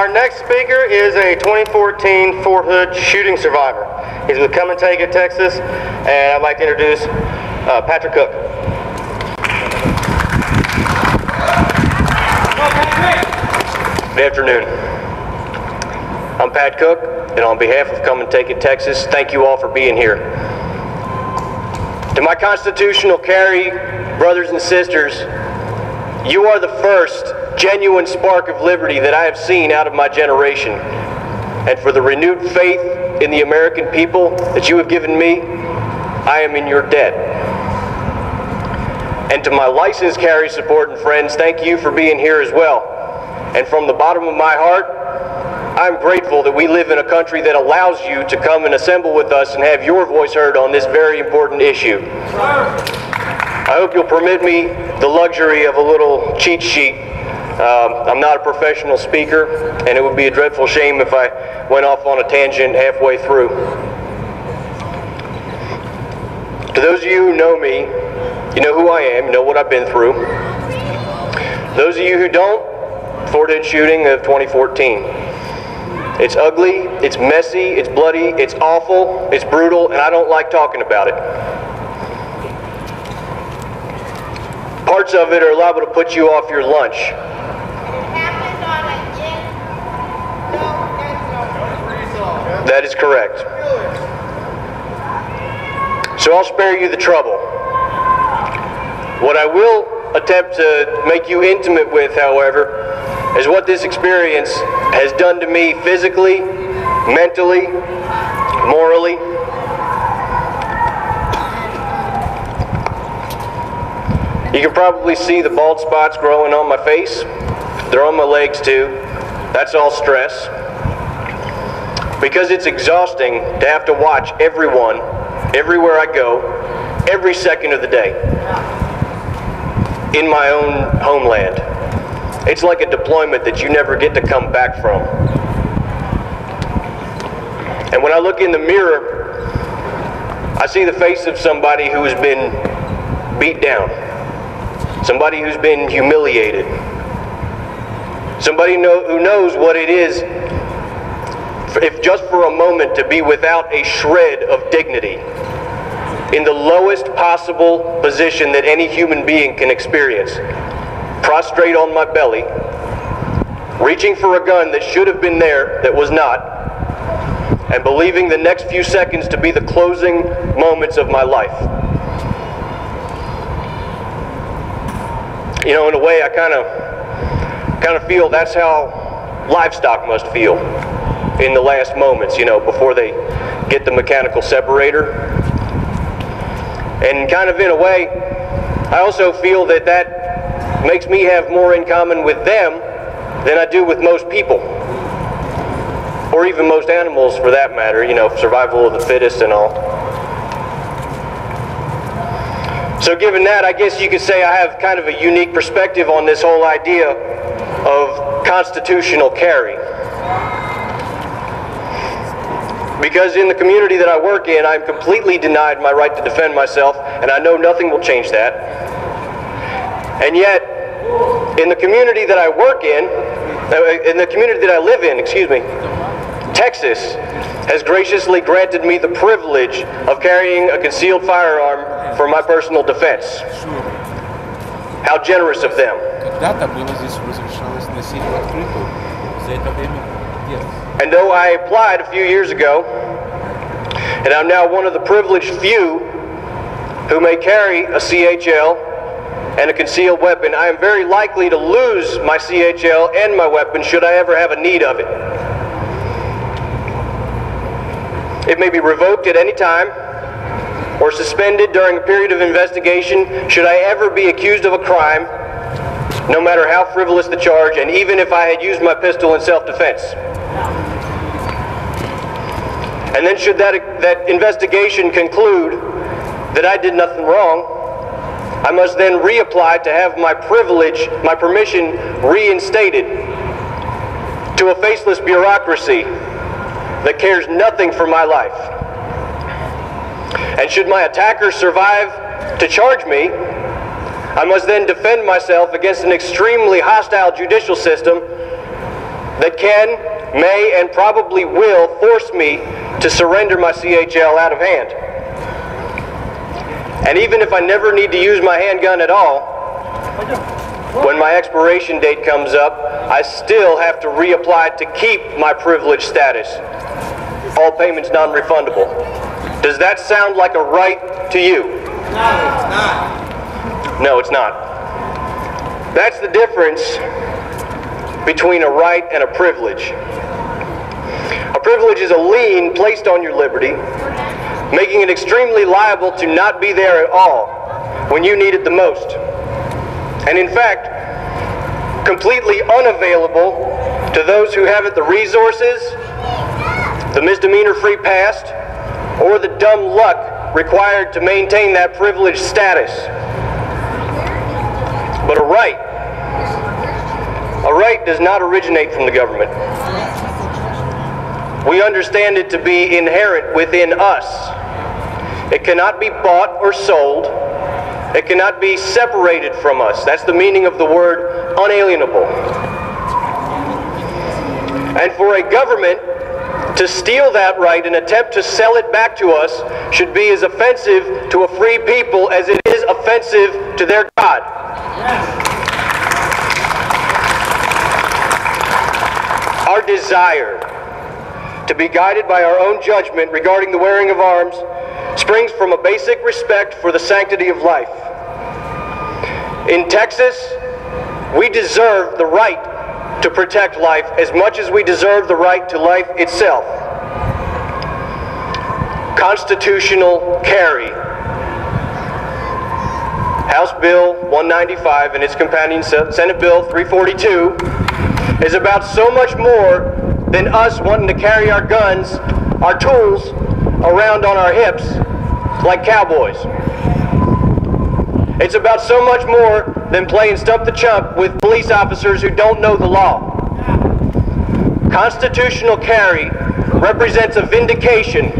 Our next speaker is a 2014 Fort Hood shooting survivor. He's with Come and Take It, Texas, and I'd like to introduce Patrick Cook. Good afternoon. I'm Pat Cook, and on behalf of Come and Take It, Texas, thank you all for being here. To my constitutional carry brothers and sisters, you are the first genuine spark of liberty that I have seen out of my generation. And for the renewed faith in the American people that you have given me, I am in your debt. And to my licensed carry supporting friends, thank you for being here as well. And from the bottom of my heart, I'm grateful that we live in a country that allows you to come and assemble with us and have your voice heard on this very important issue. I hope you'll permit me the luxury of a little cheat sheet. I'm not a professional speaker, and it would be a dreadful shame if I went off on a tangent halfway through. To those of you who know me, you know who I am, you know what I've been through. Those of you who don't, Fort Hood shooting of 2014. It's ugly, it's messy, it's bloody, it's awful, it's brutal, and I don't like talking about it. Parts of it are liable to put you off your lunch. That is correct. So I'll spare you the trouble. What I will attempt to make you intimate with, however, is what this experience has done to me physically, mentally, morally. You can probably see the bald spots growing on my face. They're on my legs too. That's all stress. Because it's exhausting to have to watch everyone, everywhere I go, every second of the day, in my own homeland. It's like a deployment that you never get to come back from. And when I look in the mirror, I see the face of somebody who has been beat down, somebody who's been humiliated, somebody who knows what it is, if just for a moment, to be without a shred of dignity in the lowest possible position that any human being can experience. Prostrate on my belly, reaching for a gun that should have been there that was not, and believing the next few seconds to be the closing moments of my life. You know, in a way, I kind of feel that's how livestock must feel in the last moments, you know, before they get the mechanical separator. And kind of in a way, I also feel that that makes me have more in common with them than I do with most people, or even most animals for that matter, you know, survival of the fittest and all. So given that, I guess you could say I have kind of a unique perspective on this whole idea of constitutional carry. Because in the community that I work in, I'm completely denied my right to defend myself, and I know nothing will change that. And yet, in the community that I work in the community that I live in, Texas has graciously granted me the privilege of carrying a concealed firearm for my personal defense. How generous of them. And though I applied a few years ago, and I'm now one of the privileged few who may carry a CHL and a concealed weapon, I am very likely to lose my CHL and my weapon should I ever have a need of it. It may be revoked at any time or suspended during a period of investigation should I ever be accused of a crime, no matter how frivolous the charge, and even if I had used my pistol in self-defense. And then should that investigation conclude that I did nothing wrong, I must then reapply to have my privilege, my permission reinstated to a faceless bureaucracy that cares nothing for my life. And should my attacker survive to charge me, I must then defend myself against an extremely hostile judicial system that can, may, and probably will force me to surrender my CHL out of hand. And even if I never need to use my handgun at all, when my expiration date comes up, I still have to reapply to keep my privileged status. All payments non-refundable. Does that sound like a right to you? No, it's not. No, it's not. That's the difference between a right and a privilege. A privilege is a lien placed on your liberty, making it extremely liable to not be there at all when you need it the most. And in fact, completely unavailable to those who haven't the resources, the misdemeanor-free past, or the dumb luck required to maintain that privileged status. But a right does not originate from the government. We understand it to be inherent within us. It cannot be bought or sold. It cannot be separated from us. That's the meaning of the word unalienable. And for a government to steal that right and attempt to sell it back to us should be as offensive to a free people as it is offensive to their God. Our desire to be guided by our own judgment regarding the wearing of arms springs from a basic respect for the sanctity of life. In Texas, we deserve the right to protect life as much as we deserve the right to life itself. Constitutional carry. House Bill 195 and its companion Senate Bill 342 is about so much more than us wanting to carry our guns, our tools, around on our hips like cowboys. It's about so much more than playing stump the chump with police officers who don't know the law. Constitutional carry represents a vindication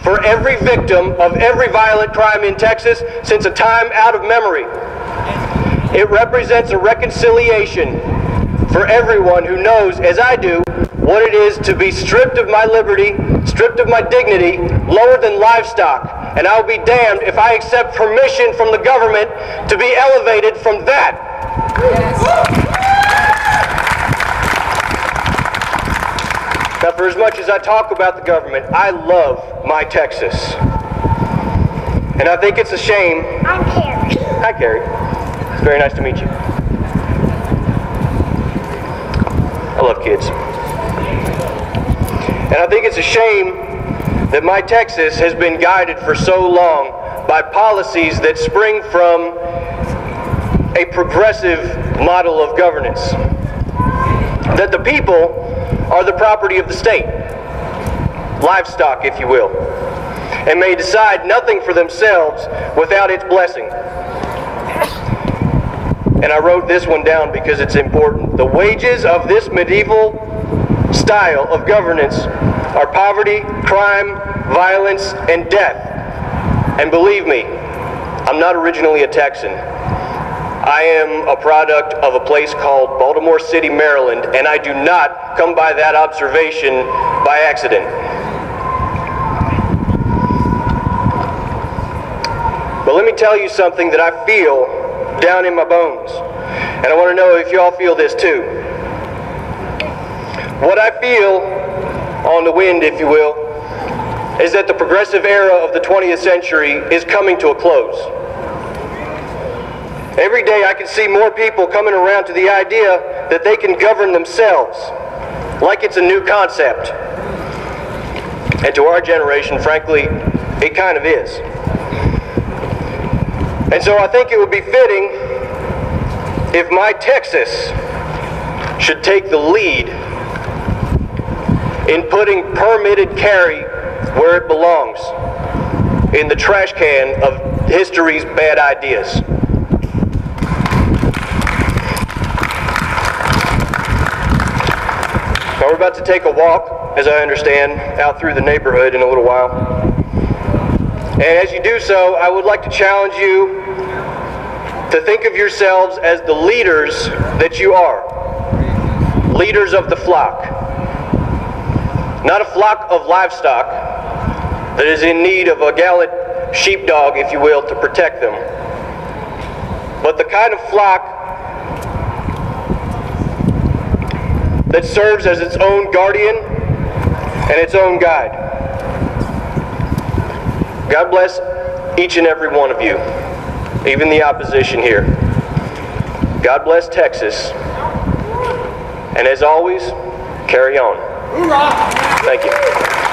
for every victim of every violent crime in Texas since a time out of memory. It represents a reconciliation for everyone who knows, as I do, what it is to be stripped of my liberty, stripped of my dignity, lower than livestock. And I'll be damned if I accept permission from the government to be elevated from that. Yes. Now, for as much as I talk about the government, I love my Texas. And I think it's a shame. I'm Carrie. Hi, Carrie. It's very nice to meet you. I love kids. And I think it's a shame that my Texas has been guided for so long by policies that spring from a progressive model of governance. That the people are the property of the state, livestock, if you will, and may decide nothing for themselves without its blessing. And I wrote this one down because it's important. The wages of this medieval style of governance are poverty, crime, violence, and death. And believe me, I'm not originally a Texan. I am a product of a place called Baltimore City, Maryland, and I do not come by that observation by accident. But let me tell you something that I feel down in my bones. And I want to know if you all feel this too. What I feel on the wind, if you will, is that the progressive era of the 20th century is coming to a close. Every day I can see more people coming around to the idea that they can govern themselves, like it's a new concept. And to our generation, frankly, it kind of is. And so I think it would be fitting if my Texas should take the lead in putting permitted carry where it belongs, in the trash can of history's bad ideas. Now we're about to take a walk, as I understand, out through the neighborhood in a little while. And as you do so, I would like to challenge you to think of yourselves as the leaders that you are. leaders of the flock. Not a flock of livestock that is in need of a gallant sheepdog, if you will, to protect them, but the kind of flock that serves as its own guardian and its own guide. God bless each and every one of you, even the opposition here. God bless Texas. And as always, carry on. Hoorah! Thank you.